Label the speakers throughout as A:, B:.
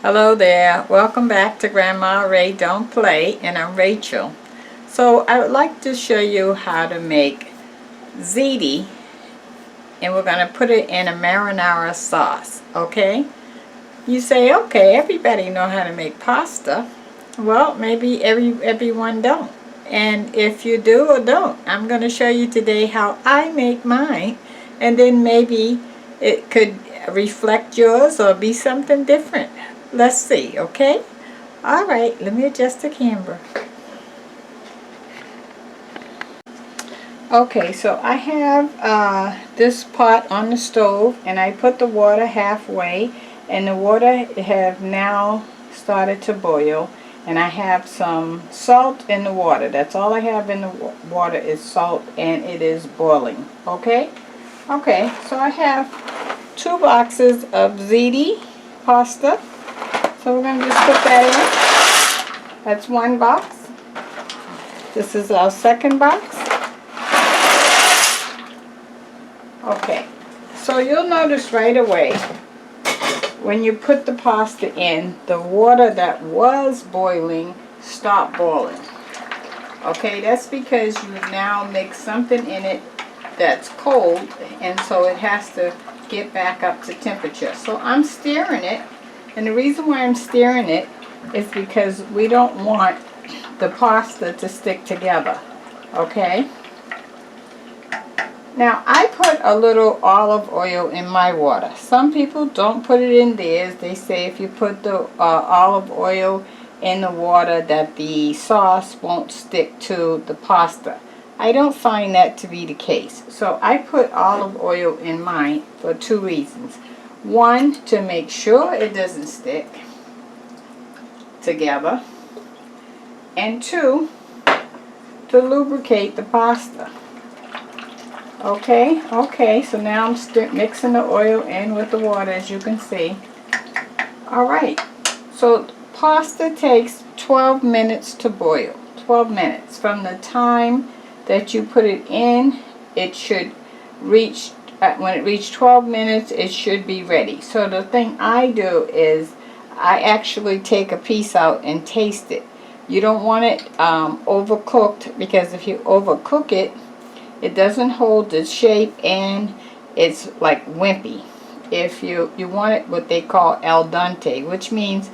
A: Hello there, welcome back to Grandma Ray Don't Play, and I'm Rachel. So I would like to show you how to make ziti, and we're going to put it in a marinara sauce, okay? You say, okay, everybody know how to make pasta. Well, maybe everyone don't. And if you do or don't, I'm going to show you today how I make mine, and then maybe it could reflect yours or be something different. Let's see, okay? Alright, let me adjust the camera. Okay, so I have this pot on the stove, and I put the water halfway, and the water have now started to boil, and I have some salt in the water. That's all I have in the water is salt, and it is boiling, okay? Okay, so I have 2 boxes of ziti pasta. So we're going to just put that in. That's 1 box. This is our 2nd box. Okay, so you'll notice right away when you put the pasta in, the water that was boiling stopped boiling. Okay, that's because you now mix something in it that's cold, and so it has to get back up to temperature. So I'm stirring it. And the reason why I'm stirring it is because we don't want the pasta to stick together, okay? Now, I put a little olive oil in my water. Some people don't put it in theirs. They say if you put the olive oil in the water that the sauce won't stick to the pasta. I don't find that to be the case. So I put olive oil in mine for 2 reasons. 1, to make sure it doesn't stick together, and 2, to lubricate the pasta. Okay, so now I'm mixing the oil in with the water, as you can see. Alright, so pasta takes 12 minutes to boil. 12 minutes. From the time that you put it in, it should reach when it reaches 12 minutes, it should be ready. So the thing I do is I actually take a piece out and taste it. You don't want it overcooked, because if you overcook it, it doesn't hold the shape and it's like wimpy. If you want it what they call al dente, which means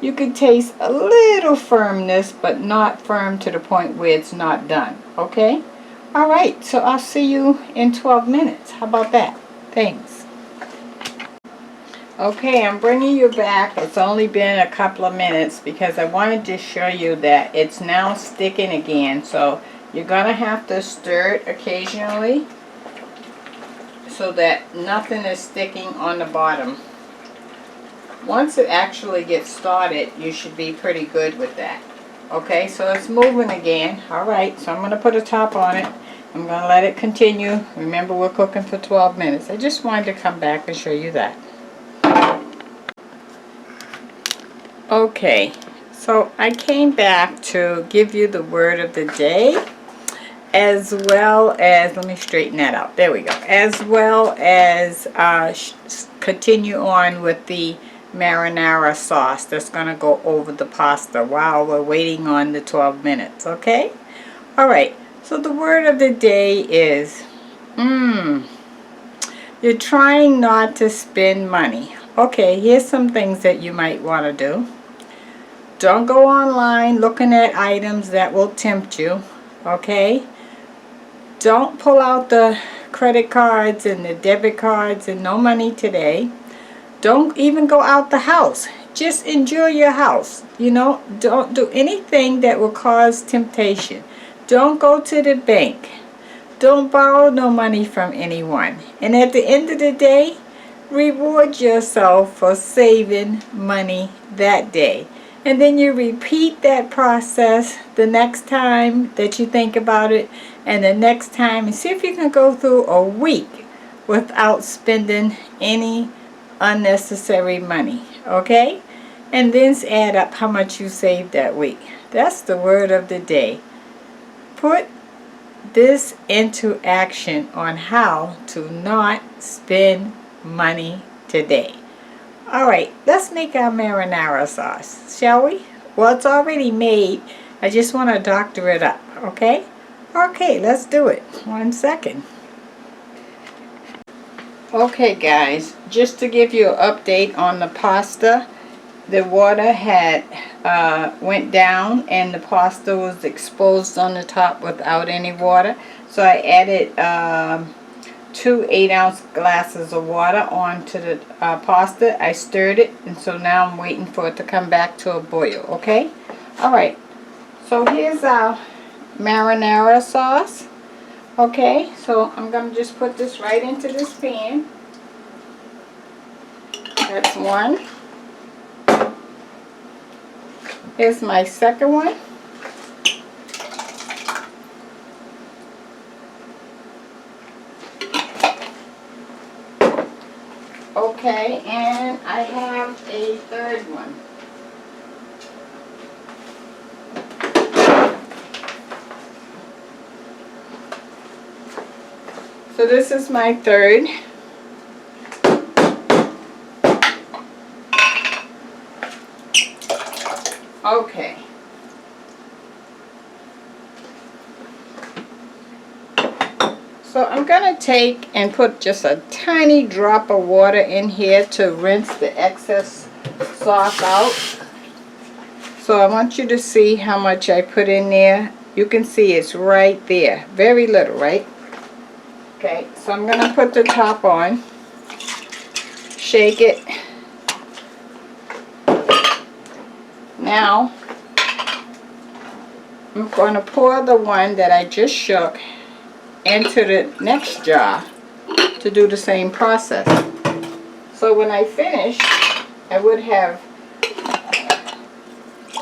A: you can taste a little firmness, but not firm to the point where it's not done. Okay? Alright, so I'll see you in 12 minutes. How about that? Thanks. Okay, I'm bringing you back. It's only been a couple of minutes because I wanted to show you that it's now sticking again. So you're going to have to stir it occasionally so that nothing is sticking on the bottom. Once it actually gets started, you should be pretty good with that. Okay, so it's moving again. Alright, so I'm going to put a top on it. I'm going to let it continue. Remember, we're cooking for 12 minutes. I just wanted to come back and show you that. Okay, so I came back to give you the word of the day, as well as, let me straighten that out. There we go. As well as continue on with the marinara sauce that's going to go over the pasta while we're waiting on the 12 minutes, okay? Alright, so the word of the day is, you're trying not to spend money. Okay, here's some things that you might want to do. Don't go online looking at items that will tempt you, okay? Don't pull out the credit cards and the debit cards and no money today. Don't even go out the house. Just enjoy your house. You know, don't do anything that will cause temptation. Don't go to the bank. Don't borrow no money from anyone. And at the end of the day, reward yourself for saving money that day. And then you repeat that process the next time that you think about it, and the next time, and see if you can go through a week without spending any unnecessary money, okay? And then add up how much you saved that week. That's the word of the day. Put this into action on how to not spend money today. Alright, let's make our marinara sauce, shall we? Well, it's already made. I just want to doctor it up, okay? Okay, let's do it. 1 second. Okay guys, just to give you an update on the pasta, the water had went down and the pasta was exposed on the top without any water. So I added 2 8-ounce glasses of water onto the pasta. I stirred it, and so now I'm waiting for it to come back to a boil, okay? Alright, so here's our marinara sauce. Okay, so I'm going to just put this right into this pan. That's one. Here's my second one. Okay, and I have a third one. So this is my third. Okay. So I'm going to take and put just a tiny drop of water in here to rinse the excess sauce out. So I want you to see how much I put in there. You can see it's right there. Very little, right? Okay, so I'm going to put the top on, shake it. Now, I'm going to pour the one that I just shook into the next jar to do the same process. So when I finish, I would have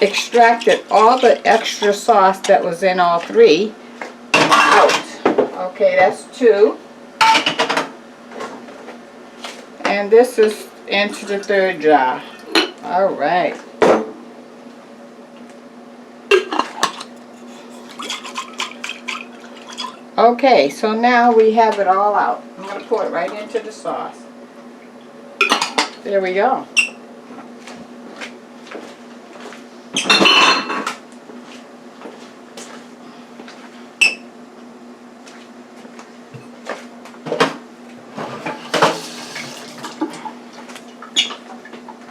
A: extracted all the extra sauce that was in all three out. Okay, that's 2. And this is into the third jar. Alright. Okay, so now we have it all out. I'm going to pour it right into the sauce. There we go.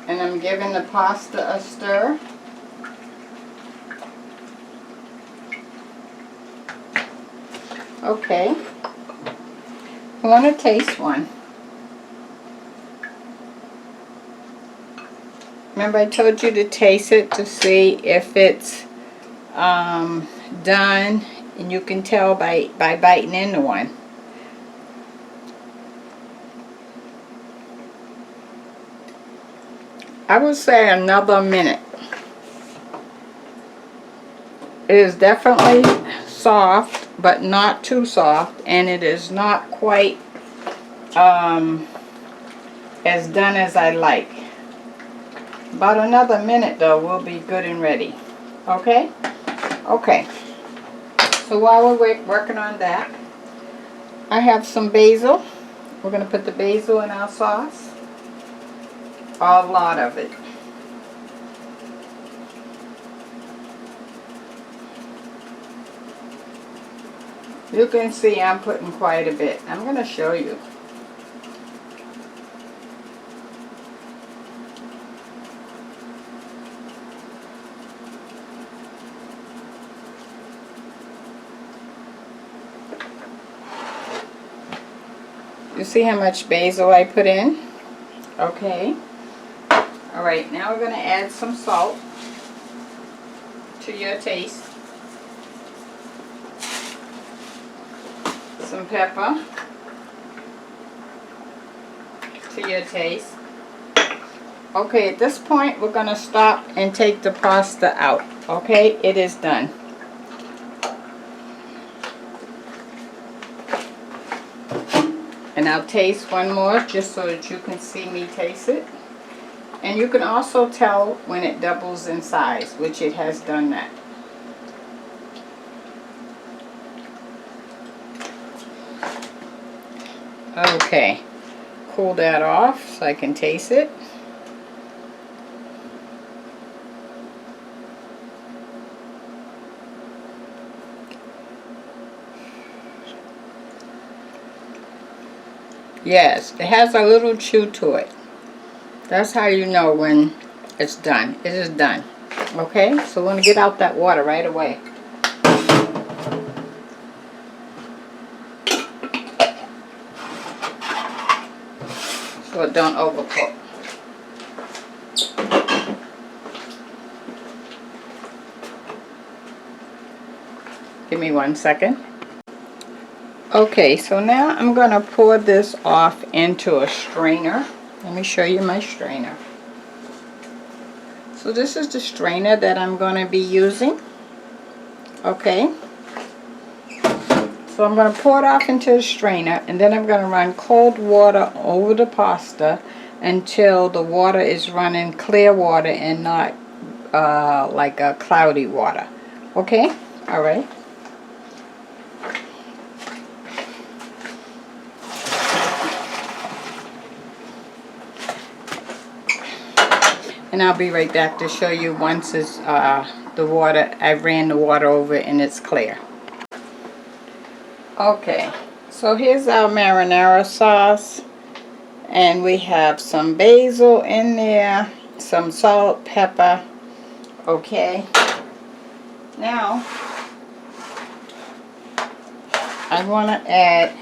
A: And I'm giving the pasta a stir. Okay. I want to taste one. Remember I told you to taste it to see if it's done, and you can tell by biting into one. I would say another minute. It is definitely soft, but not too soft, and it is not quite as done as I like. About another minute though, we'll be good and ready. Okay? Okay. So while we're working on that, I have some basil. We're going to put the basil in our sauce. A lot of it. You can see I'm putting quite a bit. I'm going to show you. You see how much basil I put in? Okay. Alright, now we're going to add some salt to your taste. Some pepper to your taste. Okay, at this point we're going to stop and take the pasta out. Okay, it is done. And I'll taste one more just so that you can see me taste it. And you can also tell when it doubles in size, which it has done that. Okay, cool that off so I can taste it. Yes, it has a little chew to it. That's how you know when it's done. It is done. Okay, so we're going to get out that water right away. So it don't overcook. Give me 1 second. Okay, so now I'm going to pour this off into a strainer. Let me show you my strainer. So this is the strainer that I'm going to be using. Okay. So I'm going to pour it off into the strainer, and then I'm going to run cold water over the pasta until the water is running clear water and not like a cloudy water. Okay? Alright. And I'll be right back to show you once it's the water, I ran the water over and it's clear. Okay, so here's our marinara sauce, and we have some basil in there, some salt, pepper. Okay, now I want to add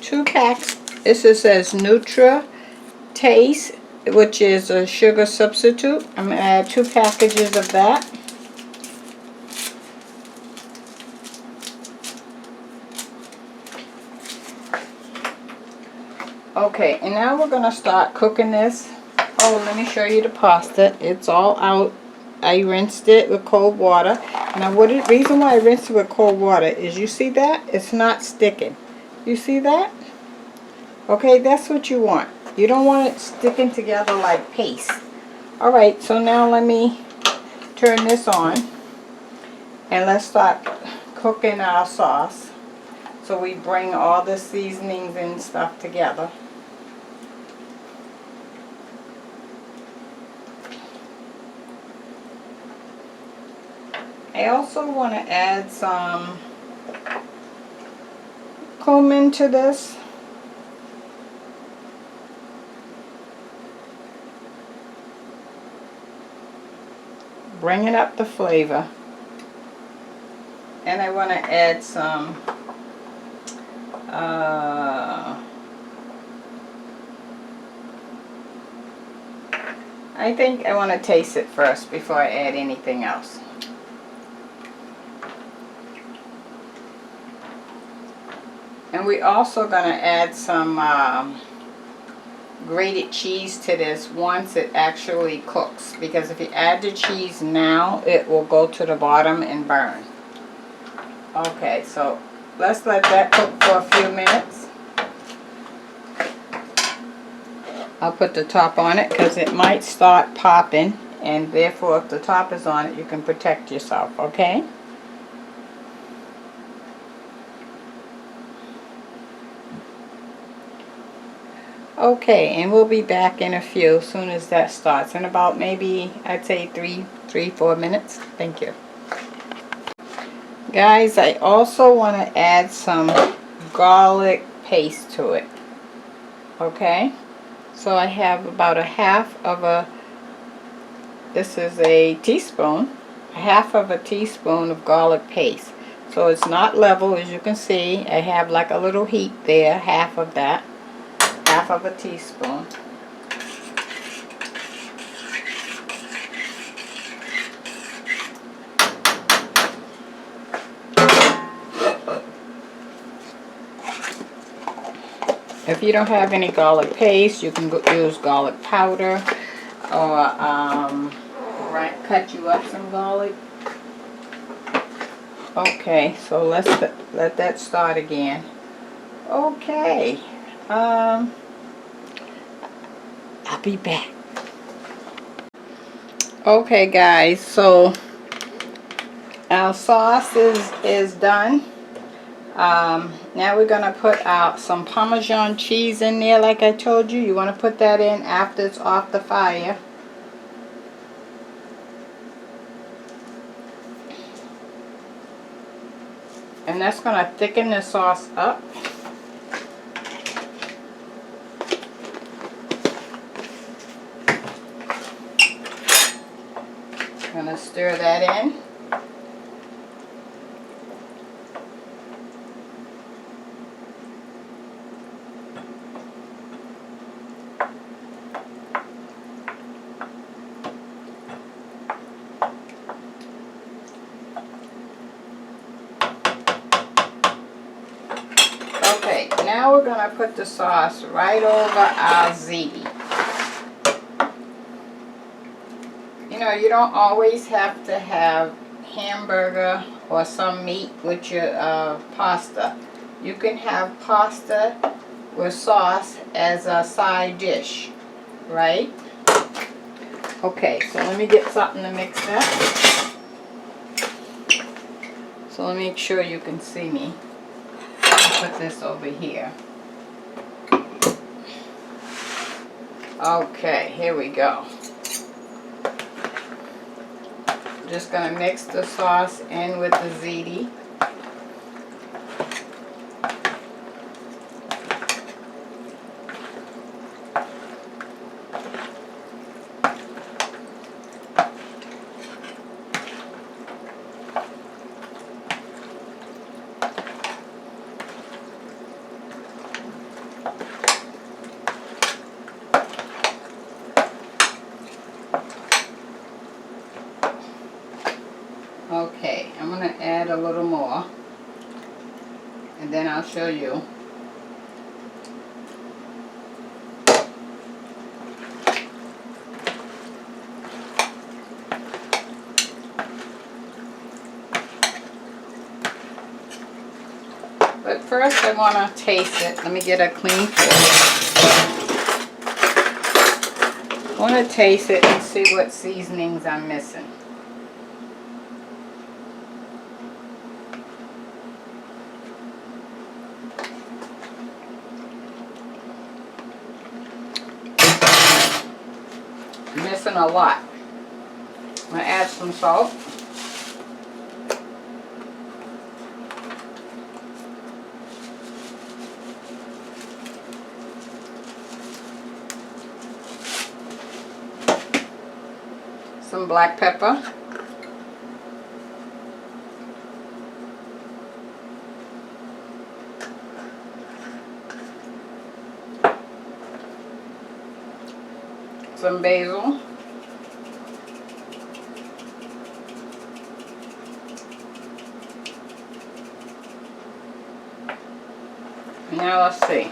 A: 2 packs. This says Nutra Taste, which is a sugar substitute. I'm going to add 2 packages of that. Okay, and now we're going to start cooking this. Oh, let me show you the pasta. It's all out. I rinsed it with cold water. Now, the reason why I rinsed it with cold water is, you see that? It's not sticking. You see that? Okay, that's what you want. You don't want it sticking together like paste. Alright, so now let me turn this on. And let's start cooking our sauce. So we bring all the seasonings and stuff together. I also want to add some cumin to this. Bringing up the flavor. And I want to add some I think I want to taste it first before I add anything else. And we're also going to add some grated cheese to this once it actually cooks, because if you add the cheese now, it will go to the bottom and burn. Okay, so let's let that cook for a few minutes. I'll put the top on it because it might start popping, and therefore if the top is on it, you can protect yourself, okay? Okay, and we'll be back in a few as soon as that starts, in about maybe, I'd say 4 minutes. Thank you. Guys, I also want to add some garlic paste to it. Okay? So I have about this is a teaspoon, half of a teaspoon of garlic paste. So it's not level, as you can see. I have like a little heat there, half of that. Half of a teaspoon. If you don't have any garlic paste, you can use garlic powder, or cut you up some garlic. Okay, so let's let that start again. Okay. I'll be back. Okay guys, so our sauce is done. Now we're going to put out some Parmesan cheese in there like I told you. You want to put that in after it's off the fire. And that's going to thicken the sauce up. to stir that in. Okay, now we're going to put the sauce right over our ziti. You know, you don't always have to have hamburger or some meat with your pasta. You can have pasta with sauce as a side dish, right? Okay, so let me get something to mix that. So let me make sure you can see me. I'll put this over here. Okay, here we go. Just going to mix the sauce in with the ziti. Okay, I'm going to add a little more, and then I'll show you. But first I want to taste it. Let me get a clean fork. I want to taste it and see what seasonings I'm missing. Missing a lot. I'm going to add some salt. Some black pepper. Some basil. Now let's see.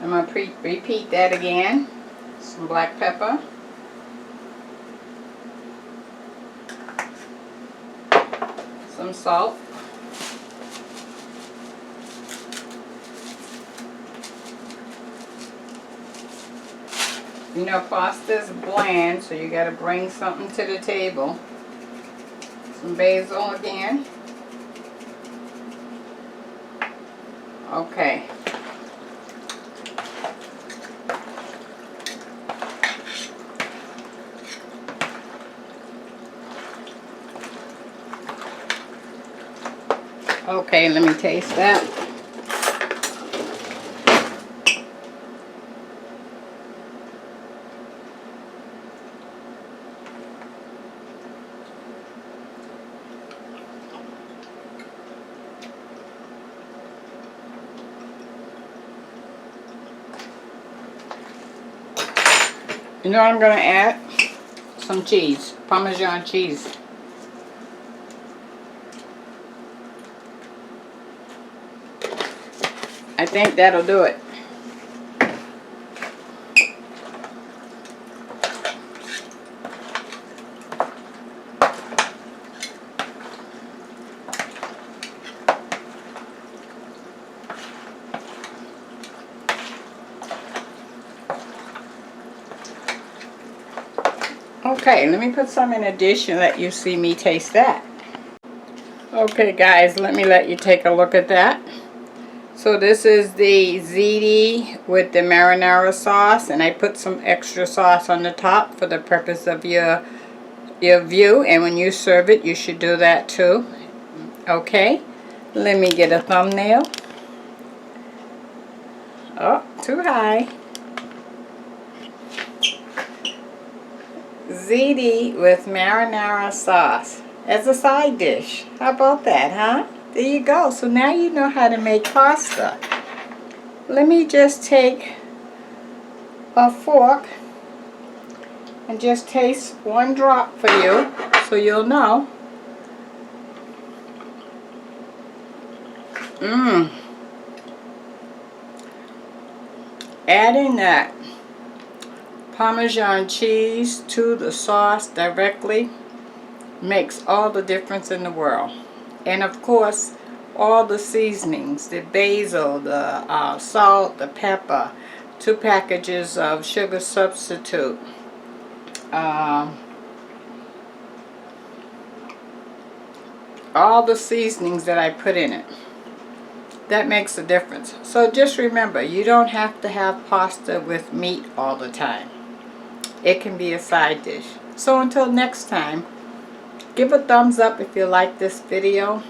A: I'm going to repeat that again. Some black pepper. Some salt. You know, pasta's bland, so you got to bring something to the table. Some basil again. Okay. Okay, let me taste that. You know what I'm going to add? Some cheese, Parmesan cheese. I think that'll do it. Okay, let me put some in a dish and let you see me taste that. Okay guys, let me let you take a look at that. So this is the ziti with the marinara sauce, and I put some extra sauce on the top for the purpose of your view, and when you serve it you should do that too. Okay, let me get a thumbnail. Oh, too high. Ziti with marinara sauce as a side dish. How about that, huh? There you go. So now you know how to make pasta. Let me just take a fork and just taste one drop for you so you'll know. Adding that Parmesan cheese to the sauce directly makes all the difference in the world. And of course, all the seasonings, the basil, the salt, the pepper, 2 packages of sugar substitute, all the seasonings that I put in it. That makes a difference. So just remember, you don't have to have pasta with meat all the time. It can be a side dish. So until next time, give a thumbs up if you like this video.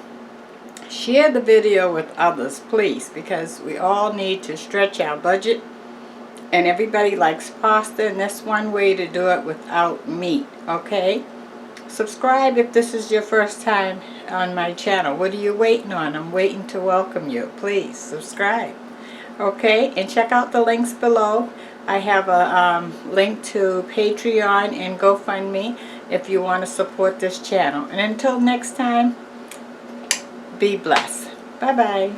A: Share the video with others, please, because we all need to stretch our budget. And everybody likes pasta, and that's one way to do it without meat, okay? Subscribe if this is your first time on my channel. What are you waiting on? I'm waiting to welcome you. Please subscribe. Okay, and check out the links below. I have a link to Patreon and GoFundMe if you want to support this channel. And until next time, be blessed. Bye-bye.